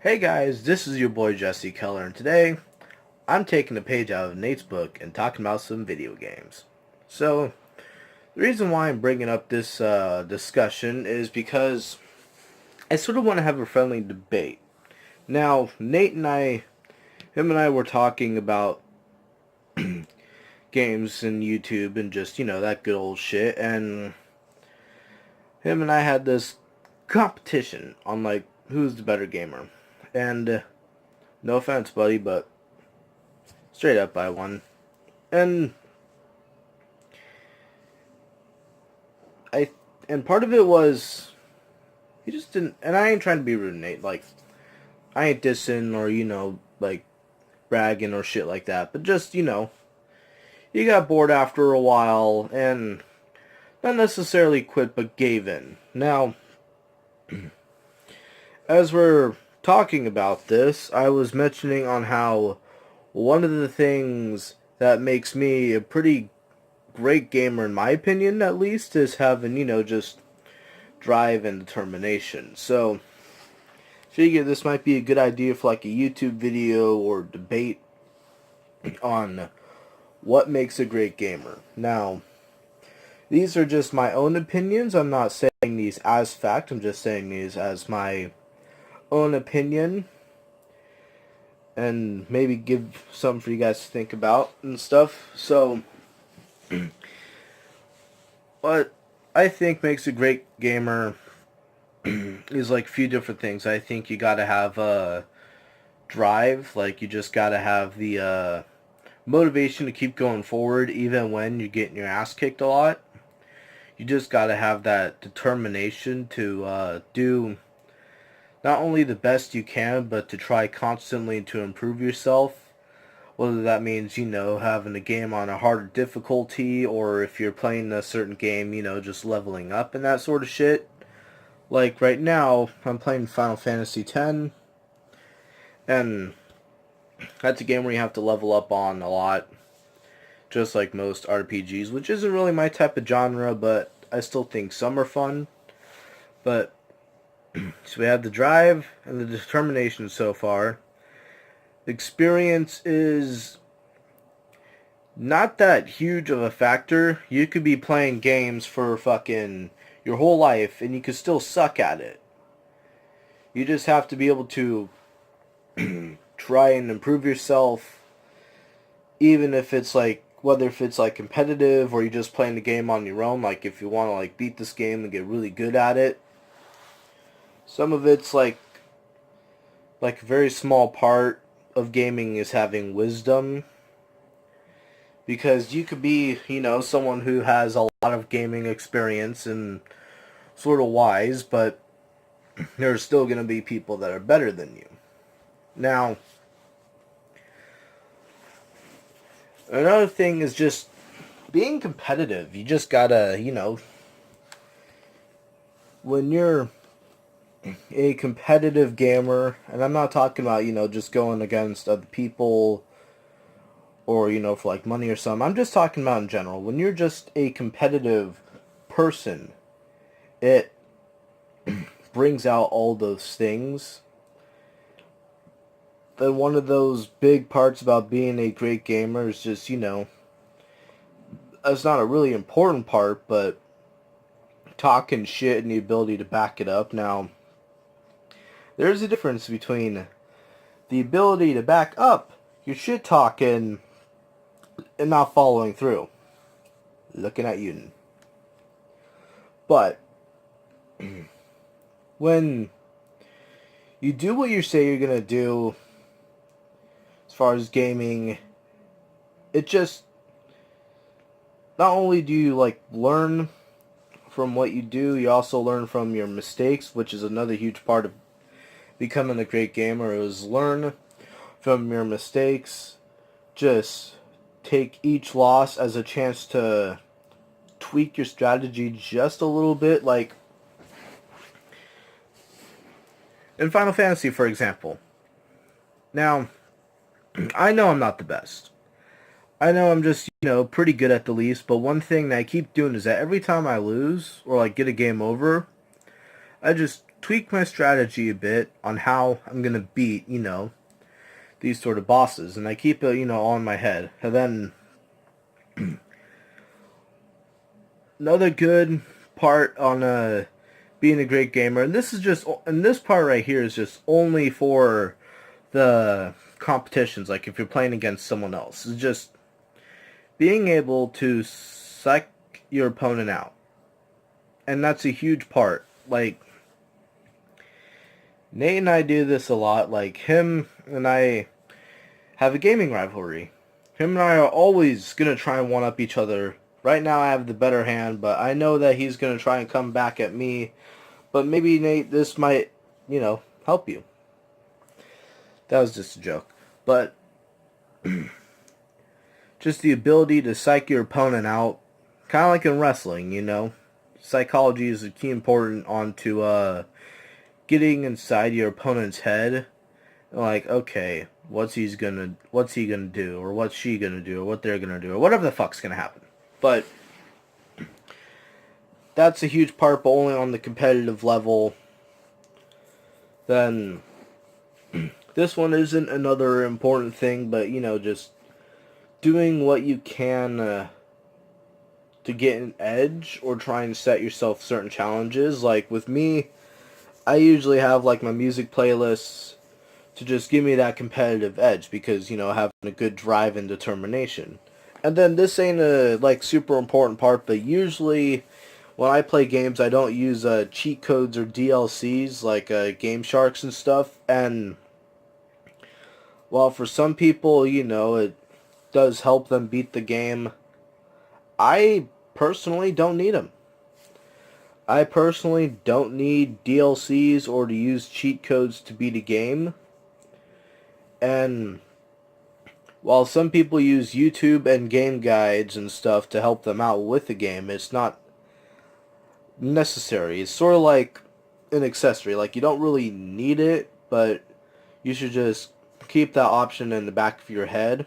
Hey guys, this is your boy Jesse Keller, and today I'm taking a page out of Nate's book and talking about some video games. So, the reason why I'm bringing up this discussion is because I sort of want to have a friendly debate. Now, him and I were talking about games and YouTube and just, that good old shit, and him and I had this competition on, like, who's the better gamer. And, no offense, buddy, but straight up I won. And I and part of it was he just didn't. And I ain't trying to be rude, Nate. Like I ain't dissing or like bragging or shit like that. But just he got bored after a while and not necessarily quit, but gave in. Now, as we're talking about this, I was mentioning on how one of the things that makes me a pretty great gamer, in my opinion, at least, is having just drive and determination. So, figure this might be a good idea for like a YouTube video or debate on what makes a great gamer. Now, these are just my own opinions. I'm not saying these as fact. I'm just saying these as my own opinion and maybe give some for you guys to think about and stuff. So, what I think makes a great gamer is like a few different things. I think you gotta have drive. Like you just gotta have the motivation to keep going forward even when you're getting your ass kicked a lot. You just gotta have that determination to do not only the best you can, but to try constantly to improve yourself. Whether that means, having a game on a harder difficulty, or if you're playing a certain game, just leveling up and that sort of shit. Like right now, I'm playing Final Fantasy X, and that's a game where you have to level up on a lot, just like most RPGs, which isn't really my type of genre, but I still think some are fun. But, so we have the drive and the determination so far. The experience is not that huge of a factor. You could be playing games for fucking your whole life, and you could still suck at it. You just have to be able to try and improve yourself, even if it's like, whether if it's like competitive or you're just playing the game on your own. Like if you want to like beat this game and get really good at it, some of it's like a very small part of gaming is having wisdom, because you could be someone who has a lot of gaming experience and sort of wise, but there's still going to be people that are better than you. Now, another thing is just being competitive. You just gotta, when you're a competitive gamer, and I'm not talking about, just going against other people or, for like money or something. I'm just talking about in general. When you're just a competitive person, it brings out all those things. Then one of those big parts about being a great gamer is just, it's not a really important part, but talking shit and the ability to back it up. Now, there's a difference between the ability to back up your shit talking and not following through. Looking at you. But when you do what you say you're gonna do, as far as gaming, it just, not only do you like learn from what you do, you also learn from your mistakes, which is another huge part of becoming a great gamer, is learn from your mistakes. Just take each loss as a chance to tweak your strategy just a little bit. Like in Final Fantasy, for example. Now, I know I'm not the best. I know I'm just, pretty good at the least, but one thing that I keep doing is that every time I lose or like get a game over, I just tweak my strategy a bit on how I'm gonna beat, these sort of bosses, and I keep it, all in my head. And then another good part on being a great gamer, and this part right here is just only for the competitions, like if you're playing against someone else, is just being able to psych your opponent out. And that's a huge part. Like, Nate and I do this a lot. Like, him and I have a gaming rivalry. Him and I are always going to try and one-up each other. Right now I have the better hand, but I know that he's going to try and come back at me. But maybe, Nate, this might, help you. That was just a joke. But just the ability to psych your opponent out, kind of like in wrestling, Psychology is a key important onto getting inside your opponent's head. Like, okay, what's he gonna do, or what's she gonna do, or what they're gonna do, or whatever the fuck's gonna happen. But that's a huge part, but only on the competitive level. Then this one isn't another important thing, but just doing what you can to get an edge, or try and set yourself certain challenges. Like with me, I usually have like my music playlists to just give me that competitive edge, because having a good drive and determination. And then this ain't a like super important part, but usually when I play games, I don't use cheat codes or DLCs like Game Sharks and stuff. And while for some people, it does help them beat the game, I personally don't need them. I personally don't need DLCs or to use cheat codes to beat a game. And while some people use YouTube and game guides and stuff to help them out with the game, it's not necessary. It's sort of like an accessory. Like, you don't really need it, but you should just keep that option in the back of your head.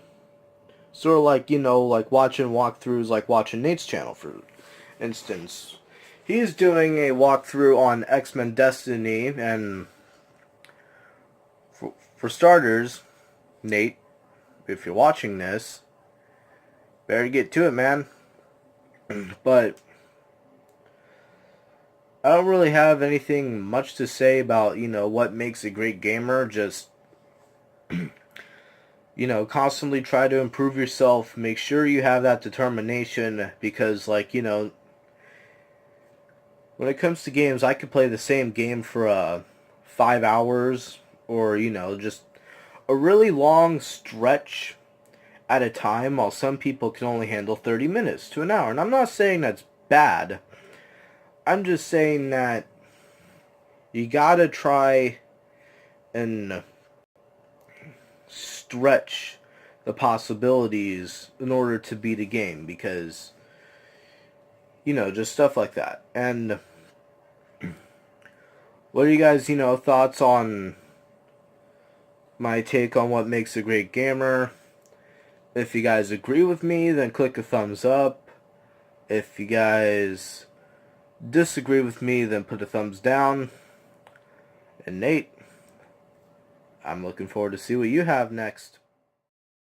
Sort of like, like watching walkthroughs, like watching Nate's channel, for instance. He's doing a walkthrough on X-Men Destiny, and for starters, Nate, if you're watching this, better get to it, man. But I don't really have anything much to say about, what makes a great gamer. Just, constantly try to improve yourself. Make sure you have that determination, because, like, when it comes to games, I could play the same game for 5 hours, or, just a really long stretch at a time, while some people can only handle 30 minutes to an hour. And I'm not saying that's bad. I'm just saying that you gotta try and stretch the possibilities in order to beat a game, because, just stuff like that. And what are you guys, thoughts on my take on what makes a great gamer? If you guys agree with me, then click a thumbs up. If you guys disagree with me, then put a thumbs down. And Nate, I'm looking forward to see what you have next.